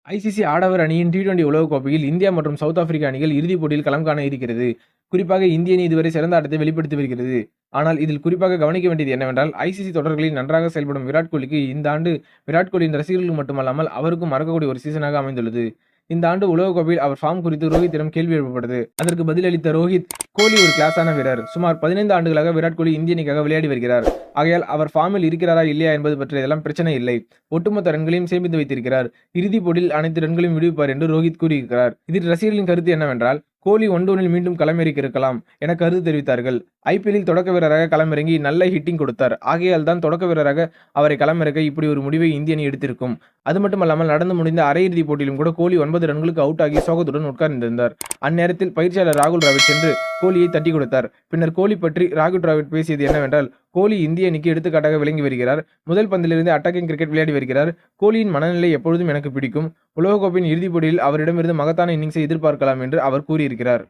ICC ஆடவர் அணியின் T20 உலகக்கோப்பையில் India மற்றும் சவுத் ஆப்பிரிக்கா அணிகள் இறுதிப் போட்டியில் களம் காண இருக்கிறது. குறிப்பாக இந்திய அணி இதுவரை சிறந்த ஆட்டத்தை வெளிப்படுத்தி வருகிறது. ஆனால் இதில் குறிப்பாக கவனிக்க வேண்டியது என்னவென்றால், ஐசிசி தொடர்களில் நன்றாக செயல்படும் விராட் கோலிக்கு இந்த ஆண்டு விராட் கோலியின் ரசிகர்களுக்கு மட்டுமல்லாமல் அவருக்கும் மறக்கக்கூடிய ஒரு சீசனாக அமைந்துள்ளது. இந்த ஆண்டு உலகக்கோப்பையில் அவர் ஃபார்ம் குறித்து ரோஹித்திடம் கேள்வி எழுப்பப்பட்டது. அதற்கு பதிலளித்த ரோஹித், கோலி ஒரு கிளாஸான வீரர். சுமார் 15 ஆண்டுகளாக விராட் கோலி இந்திய அணிக்காக விளையாடி வருகிறார். ஆகையால் அவர் ஃபார்மில் இருக்கிறாரா இல்லையா என்பது பற்றியதெல்லாம் பிரச்சனை இல்லை. ஒட்டுமொத்த ரன்களையும் சேமித்து வைத்திருக்கிறார். இறுதிப் போட்டியில் அனைத்து ரன்களையும் விடுவிப்பார் என்று ரோஹித் கூறியிருக்கிறார். இதில் ரசிகர்களின் கருத்து என்னவென்றால், கோலி ஒன்-டவுனில் மீண்டும் களமிறக்கி இருக்கலாம் என கருத்து தெரிவித்தார்கள். ஐபிஎல்லில் தொடக்க வீரராக களமிறங்கி நல்ல ஹிட்டிங் கொடுத்தார். ஆகையால் தான் தொடக்க வீரராக அவரை களமிறக்க இப்படி ஒரு முடிவை இந்திய அணி எடுத்திருக்கும். அது மட்டுமல்லாமல் நடந்து முடிந்த அரையிறுதிப் போட்டியிலும் கூட கோலி 9 ரன்களுக்கு அவுட் ஆகி சோகத்துடன் உட்கார்ந்திருந்தார். அந்நேரத்தில் பயிற்சியாளர் ராகுல் டிராவிட் சென்று கோலியை தட்டி கொடுத்தார். பின்னர் கோலி பற்றி ராகுல் டிராவிட் பேசியது என்னவென்றால், கோலி இந்திய அணிக்கு எடுத்துக்காட்டாக விளங்கி வருகிறார். முதல் பந்திலிருந்து அட்டாக்கிங் கிரிக்கெட் விளையாடி வருகிறார். கோலியின் மனநிலை எப்பொழுதும் எனக்கு பிடிக்கும். உலகக்கோப்பையின் இறுதிப் போட்டியில் அவரிடமிருந்து மகத்தான இன்னிங்ஸை எதிர்பார்க்கலாம் என்று அவர் கூறியிருக்கிறார்.